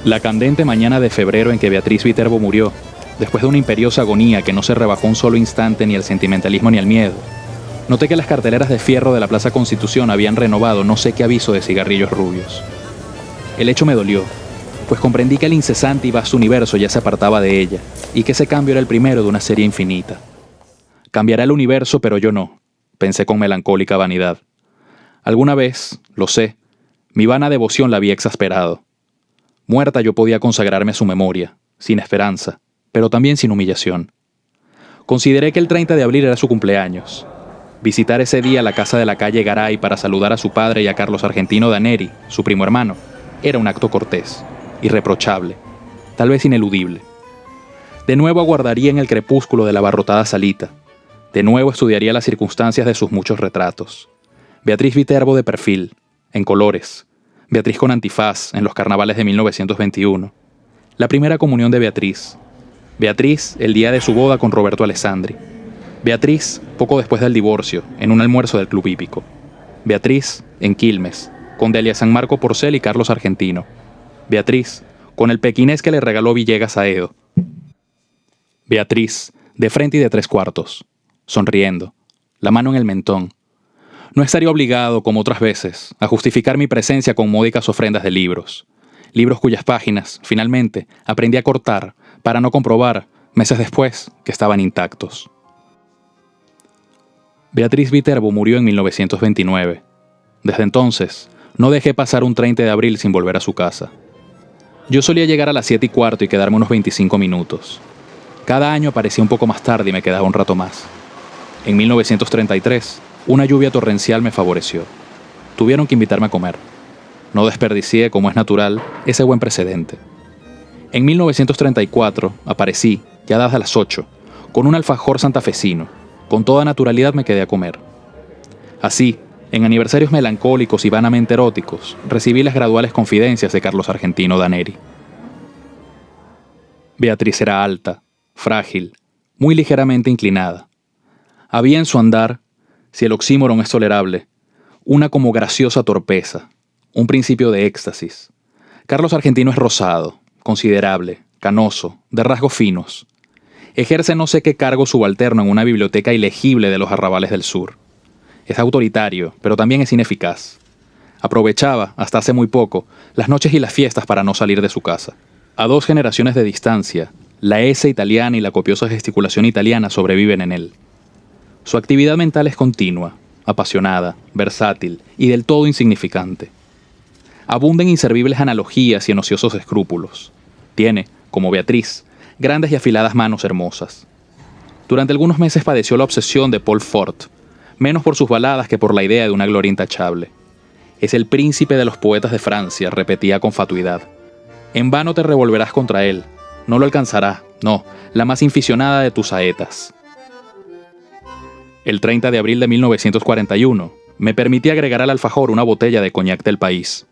La candente mañana de febrero en que Beatriz Viterbo murió, después de una imperiosa agonía que no se rebajó un solo instante ni el sentimentalismo ni el miedo, noté que las carteleras de fierro de la Plaza Constitución habían renovado no sé qué aviso de cigarrillos rubios. El hecho me dolió, pues comprendí que el incesante y vasto universo ya se apartaba de ella, y que ese cambio era el primero de una serie infinita. Cambiará el universo, pero yo no, pensé con melancólica vanidad. Alguna vez, lo sé, mi vana devoción la había exasperado. Muerta yo podía consagrarme a su memoria, sin esperanza, pero también sin humillación. Consideré que el 30 de abril era su cumpleaños. Visitar ese día la casa de la calle Garay para saludar a su padre y a Carlos Argentino Daneri, su primo hermano, era un acto cortés, irreprochable, tal vez ineludible. De nuevo aguardaría en el crepúsculo de la abarrotada salita. De nuevo estudiaría las circunstancias de sus muchos retratos. Beatriz Viterbo de perfil, en colores. Beatriz con antifaz, en los carnavales de 1921. La primera comunión de Beatriz. Beatriz, el día de su boda con Roberto Alessandri. Beatriz, poco después del divorcio, en un almuerzo del Club Hípico. Beatriz, en Quilmes, con Delia San Marco Porcel y Carlos Argentino. Beatriz, con el pequinés que le regaló Villegas a Edo. Beatriz, de frente y de 3/4, sonriendo, la mano en el mentón. No estaría obligado, como otras veces, a justificar mi presencia con módicas ofrendas de libros. Libros cuyas páginas, finalmente, aprendí a cortar para no comprobar, meses después, que estaban intactos. Beatriz Viterbo murió en 1929. Desde entonces, no dejé pasar un 30 de abril sin volver a su casa. Yo solía llegar a las 7:15 y quedarme unos 25 minutos. Cada año aparecía un poco más tarde y me quedaba un rato más. En 1933, una lluvia torrencial me favoreció. Tuvieron que invitarme a comer. No desperdicié, como es natural, ese buen precedente. En 1934 aparecí, ya dadas las 8, con un alfajor santafesino. Con toda naturalidad me quedé a comer. Así, en aniversarios melancólicos y vanamente eróticos, recibí las graduales confidencias de Carlos Argentino Daneri. Beatriz era alta, frágil, muy ligeramente inclinada. Había en su andar, si el oxímoron es tolerable, una como graciosa torpeza, un principio de éxtasis. Carlos Argentino es rosado, considerable, canoso, de rasgos finos. Ejerce no sé qué cargo subalterno en una biblioteca ilegible de los arrabales del sur. Es autoritario, pero también es ineficaz. Aprovechaba, hasta hace muy poco, las noches y las fiestas para no salir de su casa. A 2 generaciones de distancia, la S italiana y la copiosa gesticulación italiana sobreviven en él. Su actividad mental es continua, apasionada, versátil y del todo insignificante. Abunda en inservibles analogías y en ociosos escrúpulos. Tiene, como Beatriz, grandes y afiladas manos hermosas. Durante algunos meses padeció la obsesión de Paul Fort, menos por sus baladas que por la idea de una gloria intachable. Es el príncipe de los poetas de Francia, repetía con fatuidad. En vano te revolverás contra él. No lo alcanzará, no, la más inficionada de tus saetas. El 30 de abril de 1941, me permití agregar al alfajor una botella de coñac del país.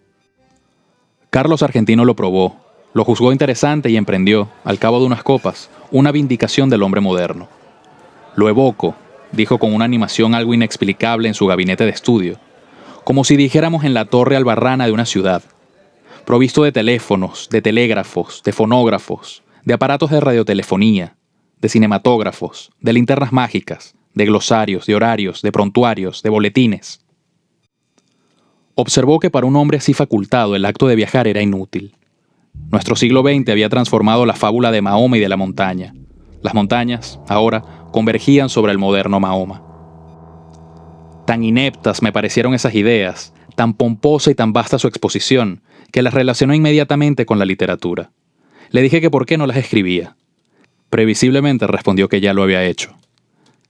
Carlos Argentino lo probó, lo juzgó interesante y emprendió, al cabo de unas copas, una vindicación del hombre moderno. Lo evoco, dijo con una animación algo inexplicable en su gabinete de estudio, como si dijéramos en la torre albarrana de una ciudad, provisto de teléfonos, de telégrafos, de fonógrafos, de aparatos de radiotelefonía, de cinematógrafos, de linternas mágicas, de glosarios, de horarios, de prontuarios, de boletines. Observó que para un hombre así facultado el acto de viajar era inútil. Nuestro siglo XX había transformado la fábula de Mahoma y de la montaña. Las montañas, ahora, convergían sobre el moderno Mahoma. Tan ineptas me parecieron esas ideas, tan pomposa y tan vasta su exposición, que las relacionó inmediatamente con la literatura. Le dije que por qué no las escribía. Previsiblemente respondió que ya lo había hecho.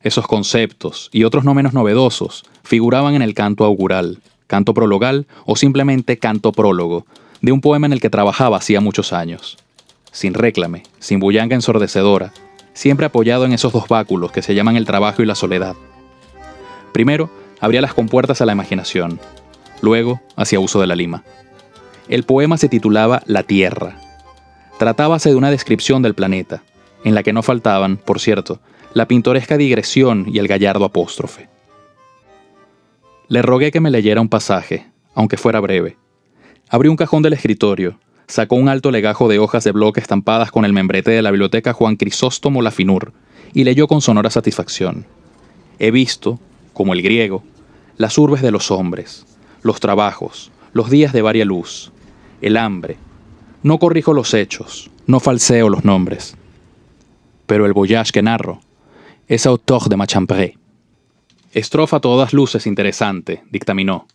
Esos conceptos, y otros no menos novedosos, figuraban en el canto augural, canto prologal o simplemente canto prólogo, de un poema en el que trabajaba hacía muchos años. Sin réclame, sin bullanga ensordecedora, siempre apoyado en esos 2 báculos que se llaman el trabajo y la soledad. Primero, abría las compuertas a la imaginación, luego hacía uso de la lima. El poema se titulaba La Tierra. Tratábase de una descripción del planeta, en la que no faltaban, por cierto, la pintoresca digresión y el gallardo apóstrofe. Le rogué que me leyera un pasaje, aunque fuera breve. Abrí un cajón del escritorio, Sacó un alto legajo de hojas de bloque estampadas con el membrete de la biblioteca Juan Crisóstomo Lafinur y leyó con sonora satisfacción. He visto, como el griego, las urbes de los hombres, los trabajos, los días de varia luz, el hambre. No corrijo los hechos, no falseo los nombres. Pero el voyage que narro es autor de ma chambre. Estrofa a todas luces interesante, dictaminó.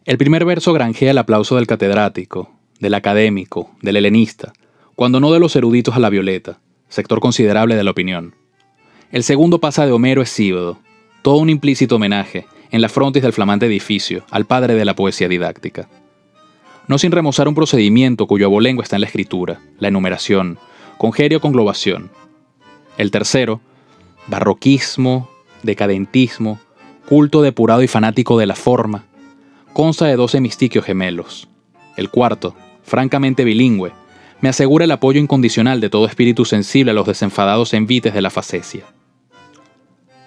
El primer verso granjea el aplauso del catedrático, del académico, del helenista, cuando no de los eruditos a la violeta, sector considerable de la opinión. El segundo pasa de Homero Hesíodo, todo un implícito homenaje, en la frontis del flamante edificio, al padre de la poesía didáctica. No sin remozar un procedimiento cuyo abolengo está en la escritura, la enumeración, congerio conglobación. El tercero, barroquismo, decadentismo, culto depurado y fanático de la forma, consta de 2 hemistiquios gemelos. El cuarto, francamente bilingüe, me asegura el apoyo incondicional de todo espíritu sensible a los desenfadados envites de la facesia.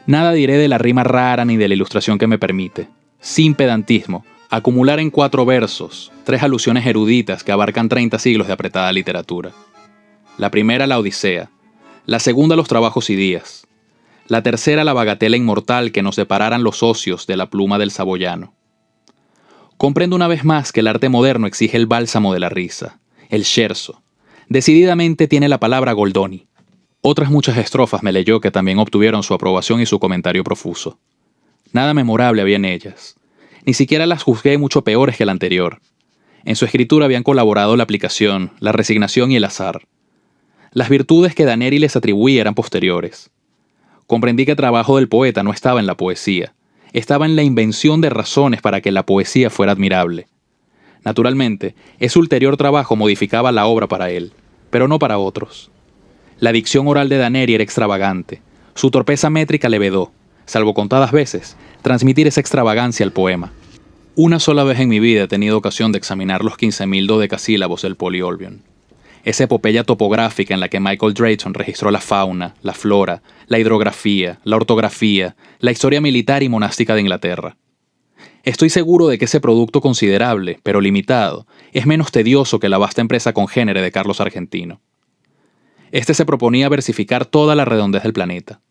Nada diré de la rima rara ni de la ilustración que me permite, sin pedantismo, acumular en 4 versos 3 alusiones eruditas que abarcan 30 siglos de apretada literatura. La primera, la Odisea; la segunda, los trabajos y días; la tercera, la bagatela inmortal que nos separaran los ocios de la pluma del saboyano. Comprendo una vez más que el arte moderno exige el bálsamo de la risa, el scherzo. Decididamente tiene la palabra Goldoni. Otras muchas estrofas me leyó que también obtuvieron su aprobación y su comentario profuso. Nada memorable había en ellas. Ni siquiera las juzgué mucho peores que la anterior. En su escritura habían colaborado la aplicación, la resignación y el azar. Las virtudes que Daneri les atribuía eran posteriores. Comprendí que el trabajo del poeta no estaba en la poesía, estaba en la invención de razones para que la poesía fuera admirable. Naturalmente, ese ulterior trabajo modificaba la obra para él, pero no para otros. La dicción oral de Daneri era extravagante, su torpeza métrica le vedó, salvo contadas veces, transmitir esa extravagancia al poema. Una sola vez en mi vida he tenido ocasión de examinar los 15.000 dodecasílabos del Polyolbion. Esa epopeya topográfica en la que Michael Drayton registró la fauna, la flora, la hidrografía, la ortografía, la historia militar y monástica de Inglaterra. Estoy seguro de que ese producto considerable, pero limitado, es menos tedioso que la vasta empresa congénere de Carlos Argentino. Este se proponía versificar toda la redondez del planeta.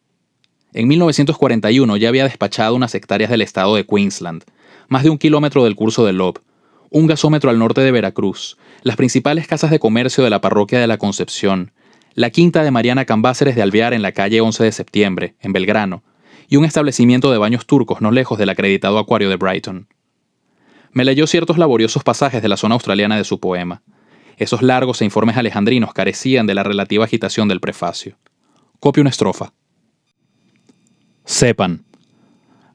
En 1941 ya había despachado unas hectáreas del estado de Queensland, más de 1 kilómetro del curso del Lob, un gasómetro al norte de Veracruz, las principales casas de comercio de la parroquia de la Concepción, la quinta de Mariana Cambáceres de Alvear en la calle 11 de septiembre, en Belgrano, y un establecimiento de baños turcos no lejos del acreditado acuario de Brighton. Me leyó ciertos laboriosos pasajes de la zona australiana de su poema. Esos largos e informes alejandrinos carecían de la relativa agitación del prefacio. Copio una estrofa. Sepan,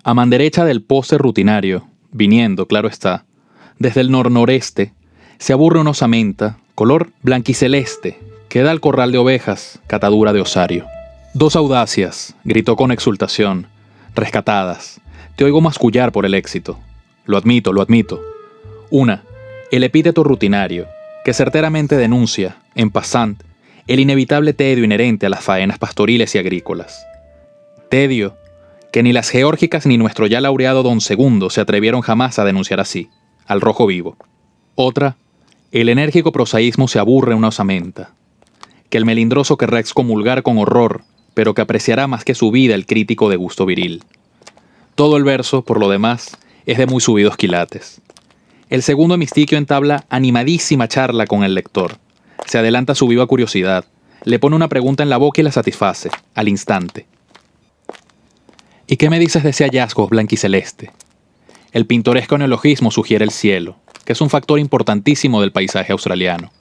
a man derecha del poste rutinario, viniendo, claro está, desde el nor-noreste, se aburre una osamenta, color blanquiceleste, que da al corral de ovejas, catadura de osario. 2 audacias, gritó con exultación, rescatadas. Te oigo mascullar por el éxito. Lo admito, lo admito. Una, el epíteto rutinario, que certeramente denuncia, en passant, el inevitable tedio inherente a las faenas pastoriles y agrícolas. Tedio, que ni las geórgicas ni nuestro ya laureado Don Segundo se atrevieron jamás a denunciar así, al rojo vivo. Otra, el enérgico prosaísmo se aburre una osamenta, que el melindroso querrá excomulgar con horror, pero que apreciará más que su vida el crítico de gusto viril. Todo el verso, por lo demás, es de muy subidos quilates. El segundo hemistiquio entabla animadísima charla con el lector. Se adelanta a su viva curiosidad, le pone una pregunta en la boca y la satisface, al instante. ¿Y qué me dices de ese hallazgo blanquiceleste? El pintoresco neologismo sugiere el cielo, que es un factor importantísimo del paisaje australiano.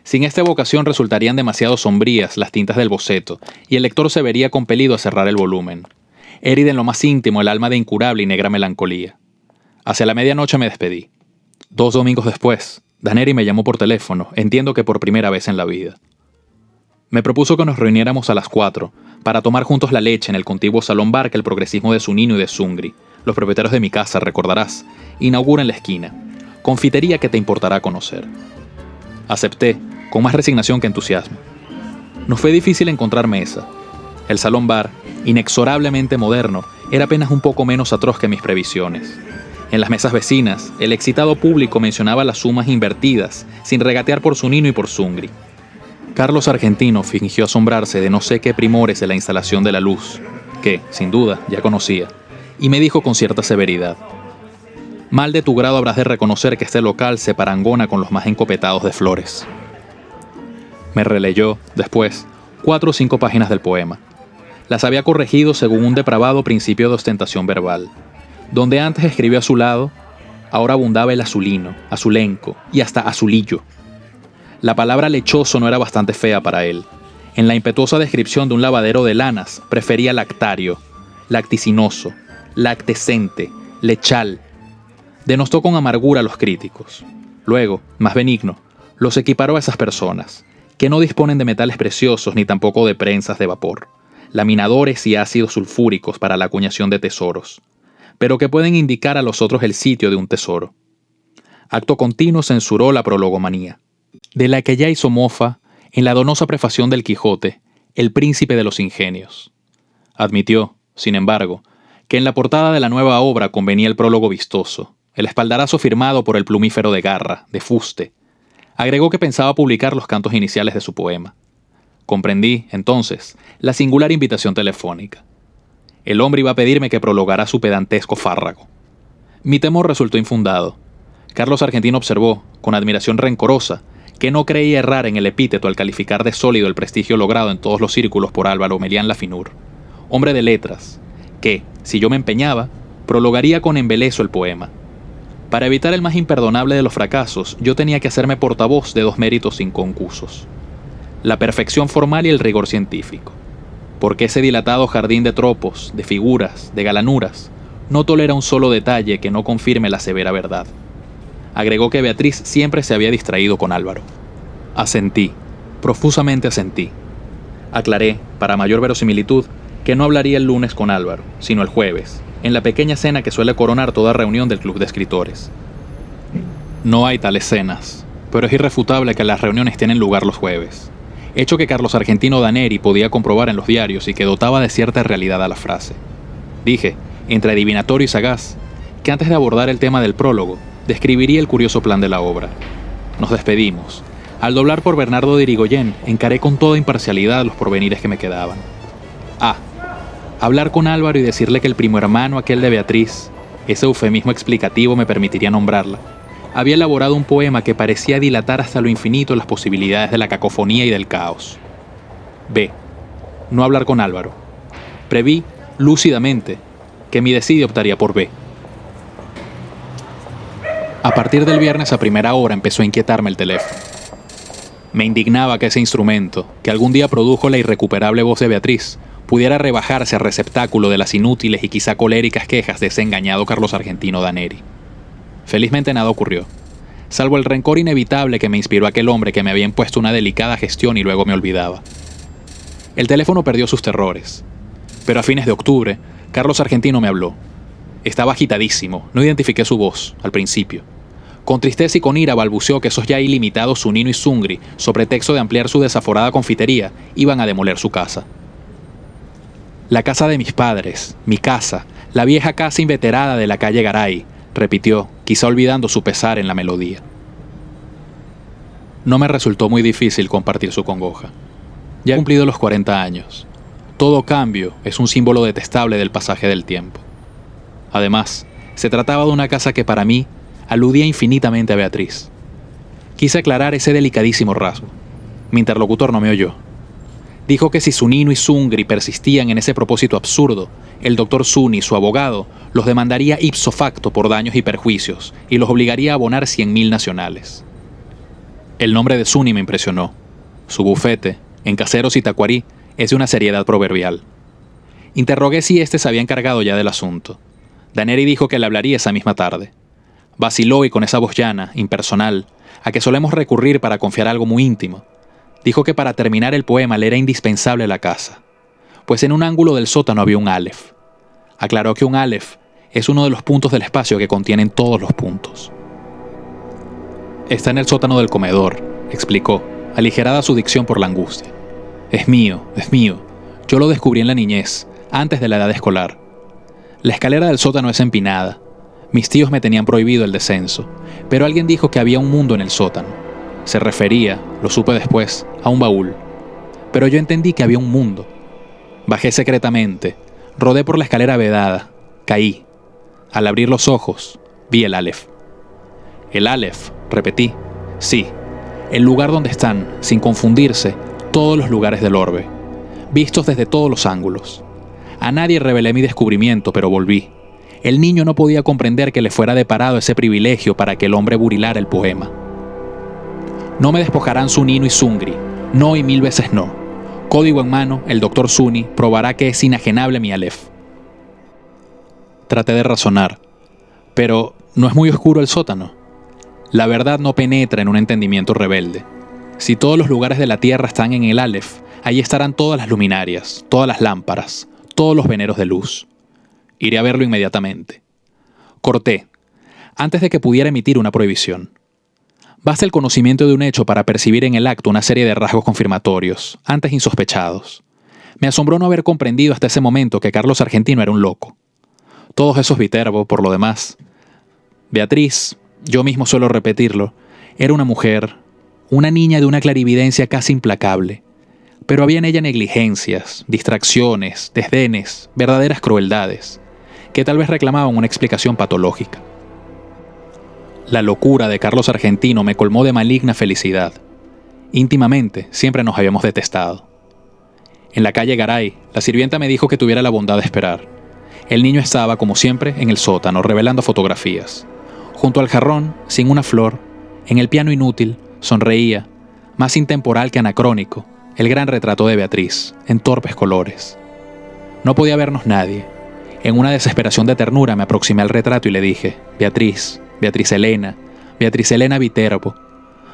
Sin esta evocación resultarían demasiado sombrías las tintas del boceto, y el lector se vería compelido a cerrar el volumen. Herida en lo más íntimo el alma de incurable y negra melancolía. Hacia la medianoche me despedí. 2 domingos después, Daneri me llamó por teléfono, entiendo que por primera vez en la vida. Me propuso que nos reuniéramos a las 4, para tomar juntos la leche en el contiguo salón bar que el progresismo de Zunino y de Zungri, los propietarios de mi casa, recordarás, inaugura en la esquina, confitería que te importará conocer. Acepté, con más resignación que entusiasmo. Nos fue difícil encontrar mesa. El salón bar, inexorablemente moderno, era apenas un poco menos atroz que mis previsiones. En las mesas vecinas, el excitado público mencionaba las sumas invertidas, sin regatear por Zunino y por Zungri. Carlos Argentino fingió asombrarse de no sé qué primores de la instalación de la luz, que, sin duda, ya conocía, y me dijo con cierta severidad: mal de tu grado habrás de reconocer que este local se parangona con los más encopetados de Flores. Me releyó, después, 4 o 5 páginas del poema. Las había corregido según un depravado principio de ostentación verbal. Donde antes escribió azulado, ahora abundaba el azulino, azulenco y hasta azulillo. La palabra lechoso no era bastante fea para él. En la impetuosa descripción de un lavadero de lanas, prefería lactario, lacticinoso, lactescente, lechal. Denostó con amargura a los críticos. Luego, más benigno, los equiparó a esas personas, que no disponen de metales preciosos ni tampoco de prensas de vapor, laminadores y ácidos sulfúricos para la acuñación de tesoros, pero que pueden indicar a los otros el sitio de un tesoro. Acto continuo censuró la prologomanía, de la que ya hizo mofa en la donosa prefación del Quijote, el príncipe de los ingenios. Admitió, sin embargo, que en la portada de la nueva obra convenía el prólogo vistoso, el espaldarazo firmado por el plumífero de Garra, de fuste. Agregó que pensaba publicar los cantos iniciales de su poema. Comprendí, entonces, la singular invitación telefónica. El hombre iba a pedirme que prologara su pedantesco fárrago. Mi temor resultó infundado. Carlos Argentino observó, con admiración rencorosa, que no creía errar en el epíteto al calificar de sólido el prestigio logrado en todos los círculos por Álvaro Melián Lafinur, hombre de letras, que, si yo me empeñaba, prologaría con embeleso el poema. Para evitar el más imperdonable de los fracasos, yo tenía que hacerme portavoz de 2 méritos inconcusos: la perfección formal y el rigor científico. Porque ese dilatado jardín de tropos, de figuras, de galanuras, no tolera un solo detalle que no confirme la severa verdad. Agregó que Beatriz siempre se había distraído con Álvaro. Asentí, profusamente asentí. Aclaré, para mayor verosimilitud, que no hablaría el lunes con Álvaro, sino el jueves, en la pequeña cena que suele coronar toda reunión del club de escritores. No hay tales cenas, pero es irrefutable que las reuniones tienen lugar los jueves, hecho que Carlos Argentino Daneri podía comprobar en los diarios y que dotaba de cierta realidad a la frase. Dije, entre adivinatorio y sagaz, que antes de abordar el tema del prólogo, describiría el curioso plan de la obra. Nos despedimos. Al doblar por Bernardo de Irigoyen, encaré con toda imparcialidad los porvenires que me quedaban. Hablar con Álvaro y decirle que el primo hermano aquel de Beatriz, ese eufemismo explicativo me permitiría nombrarla, había elaborado un poema que parecía dilatar hasta lo infinito las posibilidades de la cacofonía y del caos. B. No hablar con Álvaro. Preví, lúcidamente, que mi desidia optaría por B. A partir del viernes a primera hora empezó a inquietarme el teléfono. Me indignaba que ese instrumento, que algún día produjo la irrecuperable voz de Beatriz, pudiera rebajarse al receptáculo de las inútiles y quizá coléricas quejas de ese engañado Carlos Argentino Daneri. Felizmente nada ocurrió, salvo el rencor inevitable que me inspiró aquel hombre que me había impuesto una delicada gestión y luego me olvidaba. El teléfono perdió sus terrores, pero a fines de octubre, Carlos Argentino me habló. Estaba agitadísimo, no identifiqué su voz, al principio. Con tristeza y con ira balbuceó que esos ya ilimitados Zunino y Zungri, sobre pretexto de ampliar su desaforada confitería, iban a demoler su casa. La casa de mis padres, mi casa, la vieja casa inveterada de la calle Garay, repitió, quizá olvidando su pesar en la melodía. No me resultó muy difícil compartir su congoja. Ya he cumplido los 40 años. Todo cambio es un símbolo detestable del pasaje del tiempo. Además, se trataba de una casa que para mí aludía infinitamente a Beatriz. Quise aclarar ese delicadísimo rasgo. Mi interlocutor no me oyó. Dijo que si Zunino y Zungri persistían en ese propósito absurdo, el doctor Zuni, su abogado, los demandaría ipso facto por daños y perjuicios y los obligaría a abonar 100.000 nacionales. El nombre de Zuni me impresionó. Su bufete, en Caseros y Tacuarí, es de una seriedad proverbial. Interrogué si éste se había encargado ya del asunto. Daneri dijo que le hablaría esa misma tarde. Vaciló y con esa voz llana, impersonal, a que solemos recurrir para confiar algo muy íntimo, dijo que para terminar el poema le era indispensable la casa, pues en un ángulo del sótano había un Aleph. Aclaró que un Aleph es uno de los puntos del espacio que contienen todos los puntos. Está en el sótano del comedor, explicó, aligerada su dicción por la angustia. Es mío, yo lo descubrí en la niñez, antes de la edad escolar. La escalera del sótano es empinada. Mis tíos me tenían prohibido el descenso, pero alguien dijo que había un mundo en el sótano. Se refería, lo supe después, a un baúl. Pero yo entendí que había un mundo. Bajé secretamente, rodé por la escalera vedada, caí. Al abrir los ojos, vi el Aleph. El Aleph, repetí. Sí, el lugar donde están, sin confundirse, todos los lugares del orbe, vistos desde todos los ángulos. A nadie revelé mi descubrimiento, pero volví. El niño no podía comprender que le fuera deparado ese privilegio para que el hombre burilara el poema. No me despojarán Zunino y Zungri, no y 1000 veces no. Código en mano, el doctor Zuni probará que es inajenable mi Aleph. Traté de razonar, pero ¿no es muy oscuro el sótano? La verdad no penetra en un entendimiento rebelde. Si todos los lugares de la tierra están en el Aleph, allí estarán todas las luminarias, todas las lámparas, todos los veneros de luz. Iré a verlo inmediatamente. Corté, antes de que pudiera emitir una prohibición. Basta el conocimiento de un hecho para percibir en el acto una serie de rasgos confirmatorios, antes insospechados. Me asombró no haber comprendido hasta ese momento que Carlos Argentino era un loco. Todos esos Viterbo, por lo demás. Beatriz, yo mismo suelo repetirlo, era una mujer, una niña de una clarividencia casi implacable. Pero había en ella negligencias, distracciones, desdenes, verdaderas crueldades, que tal vez reclamaban una explicación patológica. La locura de Carlos Argentino me colmó de maligna felicidad. Íntimamente, siempre nos habíamos detestado. En la calle Garay, la sirvienta me dijo que tuviera la bondad de esperar. El niño estaba, como siempre, en el sótano, revelando fotografías. Junto al jarrón, sin una flor, en el piano inútil, sonreía, más intemporal que anacrónico, el gran retrato de Beatriz, en torpes colores. No podía vernos nadie. En una desesperación de ternura me aproximé al retrato y le dije: Beatriz, Beatriz Elena Viterbo,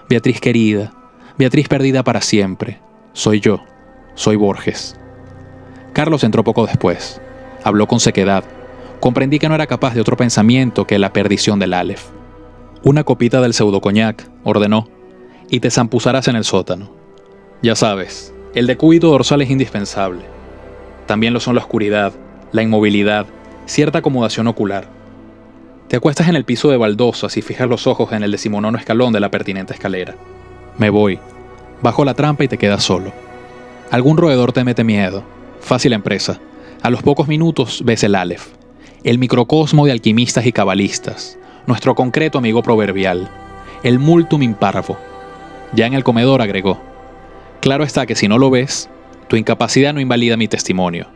Beatriz querida, Beatriz perdida para siempre. Soy yo, soy Borges. Carlos entró poco después. Habló con sequedad. Comprendí que no era capaz de otro pensamiento que la perdición del Aleph. Una copita del pseudocoñac, ordenó, y te zampuzarás en el sótano. Ya sabes, el decúbito dorsal es indispensable. También lo son la oscuridad, la inmovilidad, cierta acomodación ocular. Te acuestas en el piso de baldosas y fijas los ojos en el 19º escalón de la pertinente escalera. Me voy. Bajo la trampa y te quedas solo. Algún roedor te mete miedo. Fácil empresa. A los pocos minutos ves el Aleph, el microcosmo de alquimistas y cabalistas, nuestro concreto amigo proverbial, el multum in parvo. Ya en el comedor agregó: claro está que si no lo ves, tu incapacidad no invalida mi testimonio.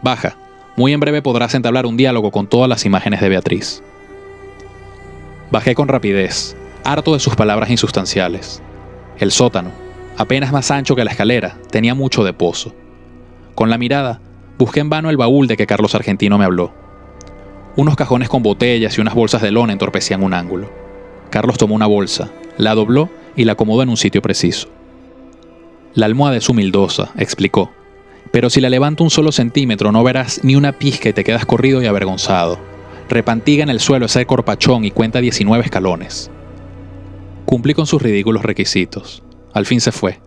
Baja, muy en breve podrás entablar un diálogo con todas las imágenes de Beatriz. Bajé con rapidez, harto de sus palabras insustanciales. El sótano, apenas más ancho que la escalera, tenía mucho de pozo. Con la mirada, busqué en vano el baúl de que Carlos Argentino me habló. Unos cajones con botellas y unas bolsas de lona entorpecían un ángulo. Carlos tomó una bolsa, la dobló y la acomodó en un sitio preciso. La almohada es humildosa, explicó, pero si la levanto un solo centímetro no verás ni una pizca y te quedas corrido y avergonzado. Repantiga en el suelo ese corpachón y cuenta 19 escalones. Cumplí con sus ridículos requisitos. Al fin se fue.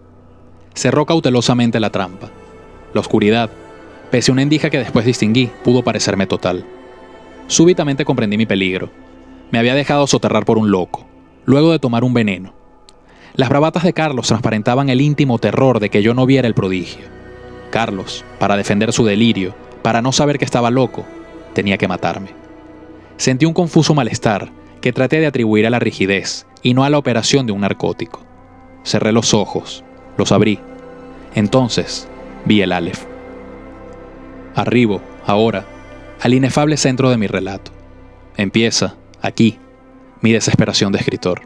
Cerró cautelosamente la trampa. La oscuridad, pese a una endija que después distinguí, pudo parecerme total. Súbitamente comprendí mi peligro. Me había dejado soterrar por un loco, luego de tomar un veneno. Las bravatas de Carlos transparentaban el íntimo terror de que yo no viera el prodigio. Carlos, para defender su delirio, para no saber que estaba loco, tenía que matarme. Sentí un confuso malestar que traté de atribuir a la rigidez y no a la operación de un narcótico. Cerré los ojos, los abrí. Entonces vi el Aleph. Arribo, ahora, al inefable centro de mi relato. Empieza, aquí, mi desesperación de escritor.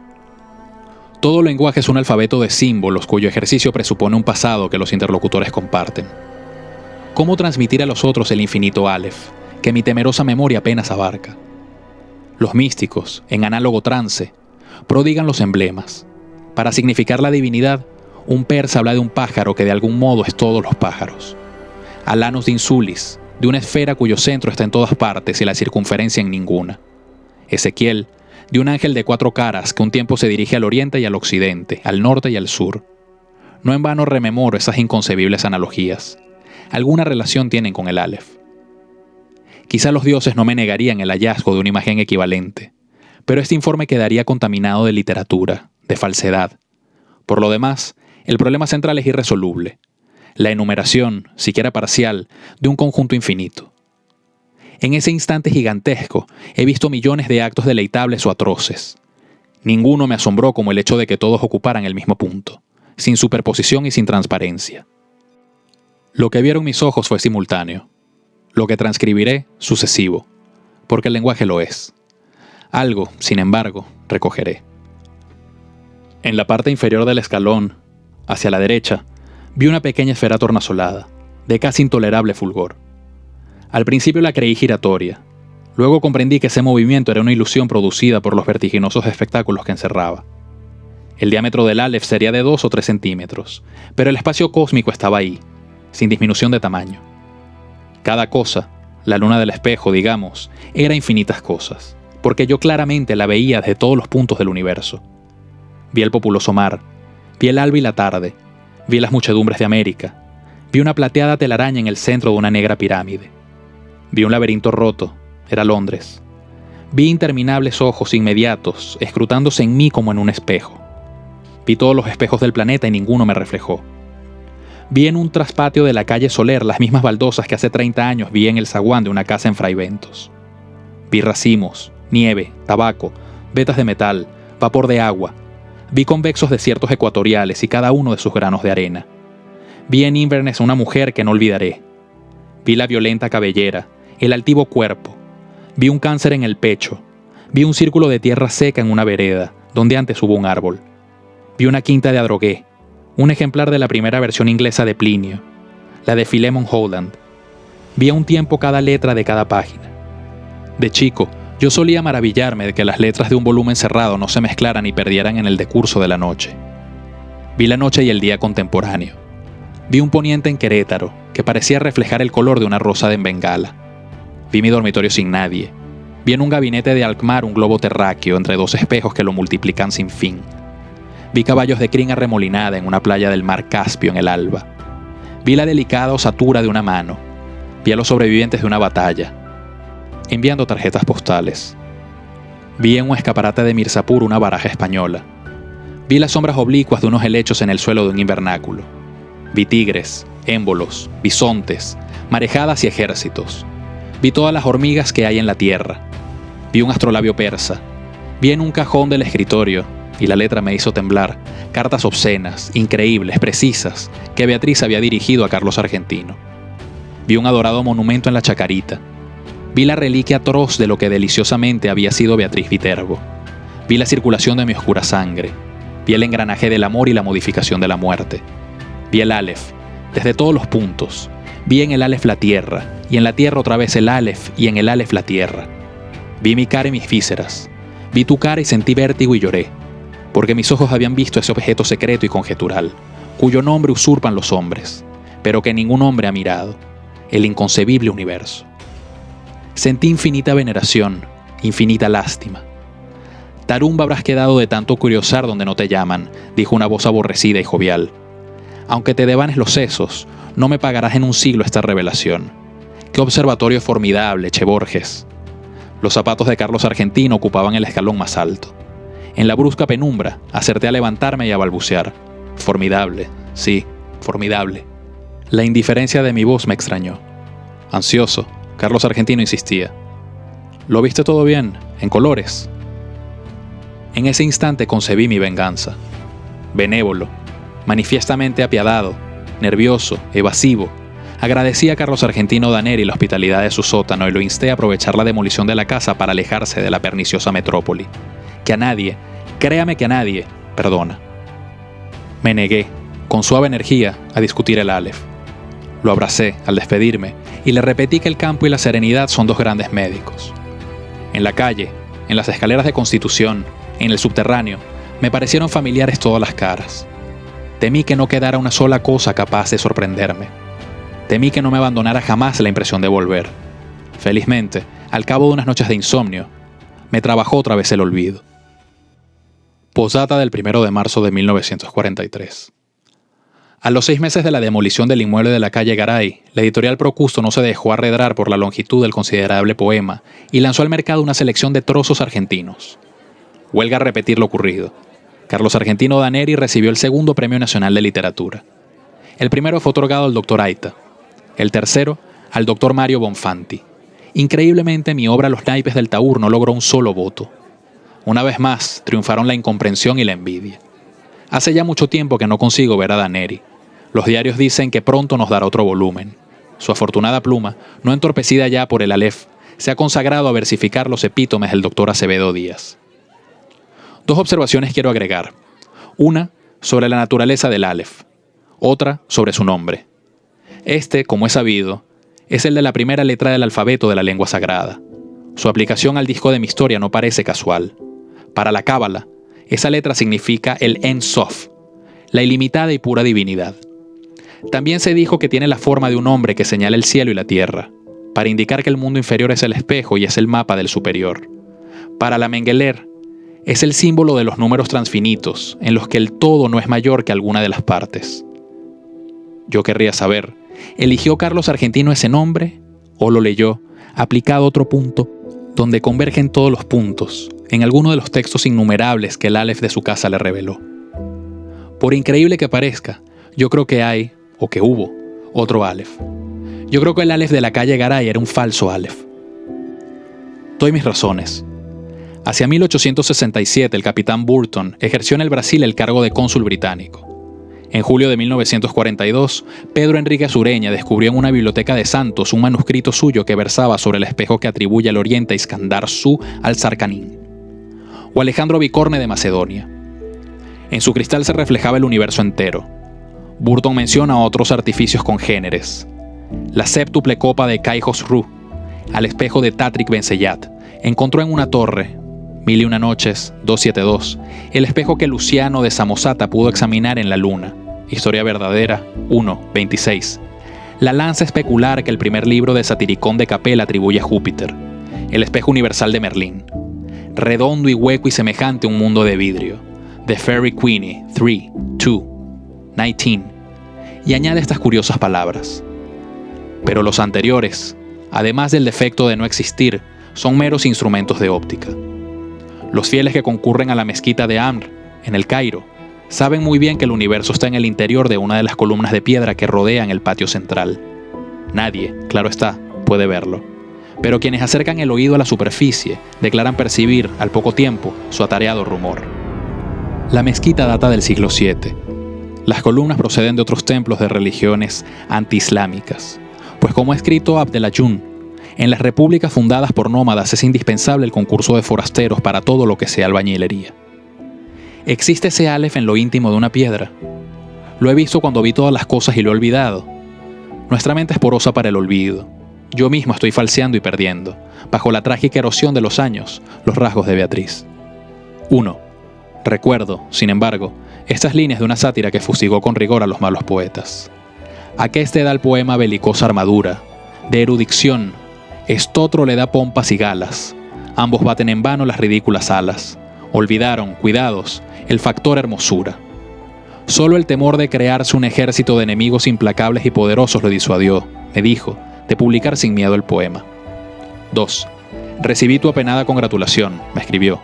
Todo lenguaje es un alfabeto de símbolos cuyo ejercicio presupone un pasado que los interlocutores comparten. ¿Cómo transmitir a los otros el infinito Aleph, que mi temerosa memoria apenas abarca? Los místicos, en análogo trance, prodigan los emblemas. Para significar la divinidad, un persa habla de un pájaro que de algún modo es todos los pájaros. Alanus de Insulis, de una esfera cuyo centro está en todas partes y la circunferencia en ninguna. Ezequiel, de un ángel de 4 caras que un tiempo se dirige al oriente y al occidente, al norte y al sur. No en vano rememoro esas inconcebibles analogías. Alguna relación tienen con el Aleph. Quizá los dioses no me negarían el hallazgo de una imagen equivalente, pero este informe quedaría contaminado de literatura, de falsedad. Por lo demás, el problema central es irresoluble. La enumeración, siquiera parcial, de un conjunto infinito. En ese instante gigantesco, he visto millones de actos deleitables o atroces. Ninguno me asombró como el hecho de que todos ocuparan el mismo punto, sin superposición y sin transparencia. Lo que vieron mis ojos fue simultáneo. Lo que transcribiré, sucesivo, porque el lenguaje lo es. Algo, sin embargo, recogeré. En la parte inferior del escalón, hacia la derecha, vi una pequeña esfera tornasolada, de casi intolerable fulgor. Al principio la creí giratoria. Luego comprendí que ese movimiento era una ilusión producida por los vertiginosos espectáculos que encerraba. El diámetro del Aleph sería de 2 o 3 centímetros, pero el espacio cósmico estaba ahí, sin disminución de tamaño. Cada cosa, la luna del espejo, digamos, era infinitas cosas, porque yo claramente la veía desde todos los puntos del universo. Vi el populoso mar, vi el alba y la tarde, vi las muchedumbres de América, vi una plateada telaraña en el centro de una negra pirámide. Vi un laberinto roto, era Londres. Vi interminables ojos inmediatos, escrutándose en mí como en un espejo. Vi todos los espejos del planeta y ninguno me reflejó. Vi en un traspatio de la calle Soler las mismas baldosas que hace 30 años vi en el zaguán de una casa en Fraiventos. Vi racimos, nieve, tabaco, vetas de metal, vapor de agua. Vi convexos desiertos ecuatoriales y cada uno de sus granos de arena. Vi en Inverness a una mujer que no olvidaré. Vi la violenta cabellera, el altivo cuerpo. Vi un cáncer en el pecho. Vi un círculo de tierra seca en una vereda, donde antes hubo un árbol. Vi una quinta de Adrogué, un ejemplar de la primera versión inglesa de Plinio, la de Philemon Holland. Vi a un tiempo cada letra de cada página. De chico, yo solía maravillarme de que las letras de un volumen cerrado no se mezclaran y perdieran en el decurso de la noche. Vi la noche y el día contemporáneo. Vi un poniente en Querétaro, que parecía reflejar el color de una rosa de Bengala. Vi mi dormitorio sin nadie. Vi en un gabinete de Alkmaar un globo terráqueo entre 2 espejos que lo multiplican sin fin. Vi caballos de crin arremolinada en una playa del mar Caspio en el alba. Vi la delicada osatura de una mano. Vi a los sobrevivientes de una batalla, enviando tarjetas postales. Vi en un escaparate de Mirzapur una baraja española. Vi las sombras oblicuas de unos helechos en el suelo de un invernáculo. Vi tigres, émbolos, bisontes, marejadas y ejércitos. Vi todas las hormigas que hay en la tierra. Vi un astrolabio persa. Vi en un cajón del escritorio, y la letra me hizo temblar, cartas obscenas, increíbles, precisas, que Beatriz había dirigido a Carlos Argentino. Vi un adorado monumento en la Chacarita. Vi la reliquia atroz de lo que deliciosamente había sido Beatriz Viterbo. Vi la circulación de mi oscura sangre. Vi el engranaje del amor y la modificación de la muerte. Vi el Aleph, desde todos los puntos. Vi en el Aleph la tierra, y en la tierra otra vez el Aleph, y en el Aleph la tierra. Vi mi cara y mis vísceras. Vi tu cara y sentí vértigo y lloré, porque mis ojos habían visto ese objeto secreto y conjetural, cuyo nombre usurpan los hombres, pero que ningún hombre ha mirado, el inconcebible universo. Sentí infinita veneración, infinita lástima. Tarumba habrás quedado de tanto curiosar donde no te llaman, dijo una voz aborrecida y jovial. Aunque te devanes los sesos, no me pagarás en un siglo esta revelación. ¡Qué observatorio formidable, Che Borges! Los zapatos de Carlos Argentino ocupaban el escalón más alto. En la brusca penumbra, acerté a levantarme y a balbucear. Formidable, sí, formidable. La indiferencia de mi voz me extrañó. Ansioso, Carlos Argentino insistía. ¿Lo viste todo bien? ¿En colores? En ese instante concebí mi venganza. Benévolo, manifiestamente apiadado, nervioso, evasivo, agradecí a Carlos Argentino Daneri la hospitalidad de su sótano y lo insté a aprovechar la demolición de la casa para alejarse de la perniciosa metrópoli, que a nadie, créame que a nadie, perdona. Me negué, con suave energía, a discutir el Aleph. Lo abracé al despedirme y le repetí que el campo y la serenidad son 2 grandes médicos. En la calle, en las escaleras de Constitución, en el subterráneo, me parecieron familiares todas las caras. Temí que no quedara una sola cosa capaz de sorprenderme. Temí que no me abandonara jamás la impresión de volver. Felizmente, al cabo de unas noches de insomnio, me trabajó otra vez el olvido. Posdata del 1 de marzo de 1943. A los 6 meses de la demolición del inmueble de la calle Garay, la editorial Procusto no se dejó arredrar por la longitud del considerable poema y lanzó al mercado una selección de trozos argentinos. Huelga repetir lo ocurrido. Carlos Argentino Daneri recibió el segundo Premio Nacional de Literatura. El primero fue otorgado al Dr. Aita. El tercero, al Dr. Mario Bonfanti. Increíblemente, mi obra Los naipes del Taur no logró un solo voto. Una vez más, triunfaron la incomprensión y la envidia. Hace ya mucho tiempo que no consigo ver a Daneri. Los diarios dicen que pronto nos dará otro volumen. Su afortunada pluma, no entorpecida ya por el Aleph, se ha consagrado a versificar los epítomes del Dr. Acevedo Díaz. 2 observaciones quiero agregar. Una, sobre la naturaleza del Aleph. Otra, sobre su nombre. Este, como es sabido, es el de la primera letra del alfabeto de la lengua sagrada. Su aplicación al disco de mi historia no parece casual. Para la Cábala, esa letra significa el En Sof, la ilimitada y pura divinidad. También se dijo que tiene la forma de un hombre que señala el cielo y la tierra, para indicar que el mundo inferior es el espejo y es el mapa del superior. Para la Mengeler, es el símbolo de los números transfinitos, en los que el todo no es mayor que alguna de las partes. Yo querría saber, ¿eligió Carlos Argentino ese nombre o lo leyó, aplicado a otro punto, donde convergen todos los puntos, en alguno de los textos innumerables que el Aleph de su casa le reveló? Por increíble que parezca, yo creo que hay, o que hubo, otro Aleph. Yo creo que el Aleph de la calle Garay era un falso Aleph. Doy mis razones. Hacia 1867 el capitán Burton ejerció en el Brasil el cargo de cónsul británico. En julio de 1942, Pedro Enrique Sureña descubrió en una biblioteca de Santos un manuscrito suyo que versaba sobre el espejo que atribuye al oriente a Iskandar Su al-Sarkanín, o Alejandro Bicorne de Macedonia. En su cristal se reflejaba el universo entero. Burton menciona otros artificios congéneres. La séptuple copa de Caijos Ru, al espejo de Tatrik Ben Seyat, encontró en una torre, 1001 noches, 272, el espejo que Luciano de Samosata pudo examinar en la luna, Historia verdadera, 1:26. La lanza especular que el primer libro de Satiricón de Capella atribuye a Júpiter, el espejo universal de Merlín, redondo y hueco y semejante a un mundo de vidrio, The Fairy Queenie, 3:2, 19, y añade estas curiosas palabras. Pero los anteriores, además del defecto de no existir, son meros instrumentos de óptica. Los fieles que concurren a la mezquita de Amr, en el Cairo, saben muy bien que el universo está en el interior de una de las columnas de piedra que rodean el patio central. Nadie, claro está, puede verlo. Pero quienes acercan el oído a la superficie declaran percibir, al poco tiempo, su atareado rumor. La mezquita data del siglo VII. Las columnas proceden de otros templos de religiones antiislámicas, pues como ha escrito Abdelayún, en las repúblicas fundadas por nómadas es indispensable el concurso de forasteros para todo lo que sea albañilería. ¿Existe ese Aleph en lo íntimo de una piedra? Lo he visto cuando vi todas las cosas y lo he olvidado. Nuestra mente es porosa para el olvido. Yo mismo estoy falseando y perdiendo, bajo la trágica erosión de los años, los rasgos de Beatriz. 1. Recuerdo, sin embargo, estas líneas de una sátira que fustigó con rigor a los malos poetas. Aqueste da al poema belicosa armadura, de erudición, estotro le da pompas y galas, ambos baten en vano las ridículas alas, olvidaron, cuidados, el factor hermosura. Solo el temor de crearse un ejército de enemigos implacables y poderosos lo disuadió, me dijo, de publicar sin miedo el poema. 2. Recibí tu apenada congratulación, me escribió.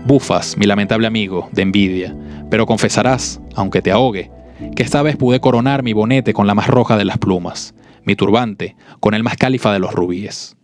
Bufas, mi lamentable amigo, de envidia, pero confesarás, aunque te ahogue, que esta vez pude coronar mi bonete con la más roja de las plumas, mi turbante con el más cálifa de los rubíes.